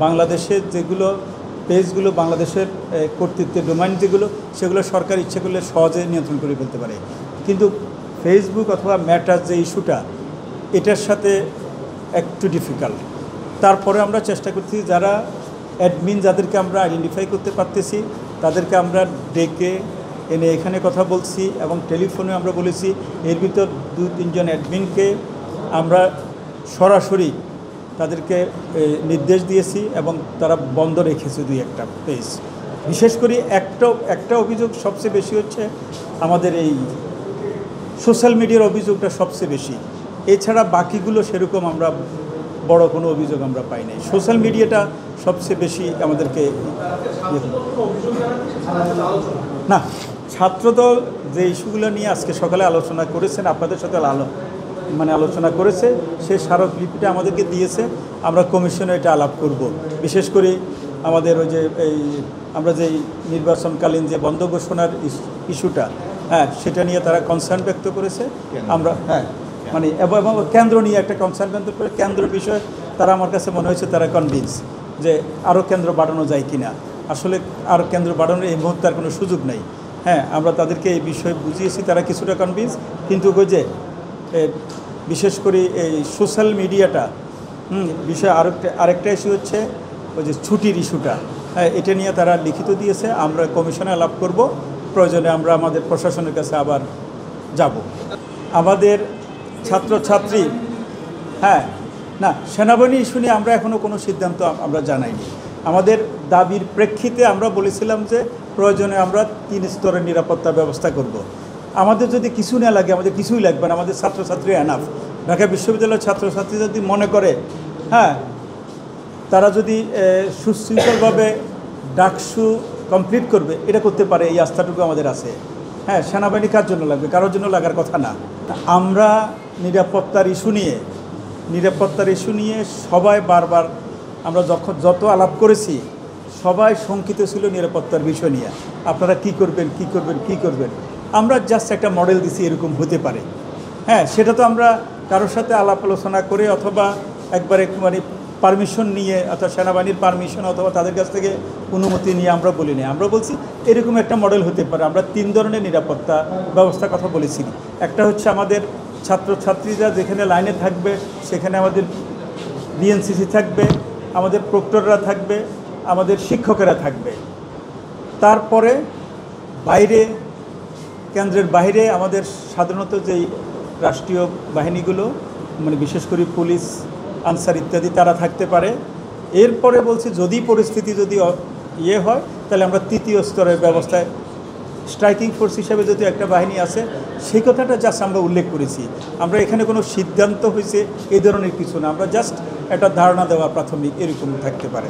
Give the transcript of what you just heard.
বাংলাদেশের যেগুলো পেজগুলো বাংলাদেশের কর্তৃত্বের ডোমাইন যেগুলো সেগুলো সরকার ইচ্ছে করলে সহজে নিয়ন্ত্রণ করে ফেলতে পারে, কিন্তু ফেসবুক অথবা মেটার যে ইস্যুটা এটার সাথে একটু ডিফিকাল্ট। তারপরে আমরা চেষ্টা করছি যারা অ্যাডমিন যাদেরকে আমরা আইডেন্টিফাই করতে পারতেছি তাদেরকে আমরা ডেকে এনে এখানে কথা বলছি এবং টেলিফোনে আমরা বলেছি। এর ভিতর 2-3 জন অ্যাডমিনকে আমরা সরাসরি তাদেরকে নির্দেশ দিয়েছি এবং তারা বন্ধ রেখেছে 2-1টা পেজ। বিশেষ করে একটা অভিযোগ সবচেয়ে বেশি হচ্ছে আমাদের এই সোশ্যাল মিডিয়ার অভিযোগটা সবচেয়ে বেশি। এছাড়া বাকিগুলো সেরকম আমরা বড় কোনো অভিযোগ আমরা পাই নাই। সোশ্যাল মিডিয়াটা সবচেয়ে বেশি আমাদেরকে না। ছাত্রদল যে ইস্যুগুলো নিয়ে আজকে সকালে আলোচনা করেছেন, আপনাদের সাথে আলোচনা করেছে, সে স্মারকলিপিটা আমাদেরকে দিয়েছে। আমরা কমিশনে এটা আলাপ করব। বিশেষ করে আমাদের ওই যে আমরা যেই নির্বাচনকালীন যে বন্ধ ঘোষণার ইস্যুটা, সেটা নিয়ে তারা কনসার্ন ব্যক্ত করেছে। আমরা এবং কেন্দ্র নিয়ে একটা কনসার্ন ব্যক্ত করে কেন্দ্র বিষয়ে তারা আমার কাছে মনে হয়েছে তারা কনভিন্স যে আরও কেন্দ্র বাড়ানো যায় কিনা। আসলে আর কেন্দ্র বাড়ানোর এই মুহূর্তে আর কোনো সুযোগ নেই। আমরা তাদেরকে এই বিষয়ে বুঝিয়েছি, তারা কিছুটা কনভিন্স, কিন্তু ওই যে বিশেষ করে এই সোশ্যাল মিডিয়াটা বিষয়ে আরেকটা ইস্যু হচ্ছে ওই যে ছুটির ইস্যুটা। এটা নিয়ে তারা লিখিত দিয়েছে। আমরা কমিশনে আলাপ করব, প্রয়োজনে আমরা আমাদের প্রশাসনের কাছে আবার যাব। আমাদের ছাত্রছাত্রী না, সেনাবাহিনী ইস্যু নিয়ে আমরা এখনও কোনো সিদ্ধান্ত আমরা জানাইনি। আমাদের দাবির প্রেক্ষিতে আমরা বলেছিলাম যে প্রয়োজনে আমরা 3 স্তরের নিরাপত্তা ব্যবস্থা করব। আমাদের যদি কিছু না লাগে, আমাদের কিছুই লাগবে না, আমাদের ছাত্রছাত্রী এনাফ। ঢাকা বিশ্ববিদ্যালয়ের ছাত্রছাত্রী যদি মনে করে তারা যদি সুশৃঙ্খলভাবে ডাকসু কমপ্লিট করবে, এটা করতে পারে, এই আস্থাটুকু আমাদের আছে। সেনাবাহিনী কার জন্য লাগবে? কারোর জন্য লাগার কথা না। আমরা নিরাপত্তার ইস্যু নিয়ে সবাই বারবার আমরা যত আলাপ করেছি সবাই শঙ্কিত ছিল নিরাপত্তার বিষয় নিয়ে। আপনারা কি করবেন। আমরা জাস্ট একটা মডেল দিছি এরকম হতে পারে। সেটা তো আমরা কারোর সাথে আলাপ আলোচনা করে অথবা একবারে পারমিশন নিয়ে অথবা সেনাবাহিনীর পারমিশন অথবা তাদের কাছ থেকে অনুমতি নিয়ে আমরা বলিনি। আমরা বলছি এরকম একটা মডেল হতে পারে। আমরা 3 ধরনের নিরাপত্তা ব্যবস্থার কথা বলেছি। একটা হচ্ছে আমাদের ছাত্রছাত্রীরা যেখানে লাইনে থাকবে সেখানে আমাদের বিএনসিসি থাকবে, আমাদের প্রক্টররা থাকবে, আমাদের শিক্ষকেরা থাকবে। তারপরে কেন্দ্রের বাইরে আমাদের সাধারণত যেই রাষ্ট্রীয় বাহিনীগুলো বিশেষ করে পুলিশ, আনসার ইত্যাদি তারা থাকতে পারে। এরপরে বলছি যদি পরিস্থিতি হয় তাহলে আমরা 3য় স্তরের ব্যবস্থায় স্ট্রাইকিং ফোর্স হিসাবে যদি একটা বাহিনী আছে, সেই কথাটা জাস্ট আমরা উল্লেখ করেছি। আমরা এখানে কোনো সিদ্ধান্ত হয়েছে এই ধরনের কিছু না, আমরা জাস্ট একটা ধারণা দেওয়া প্রাথমিক এরকম থাকতে পারে।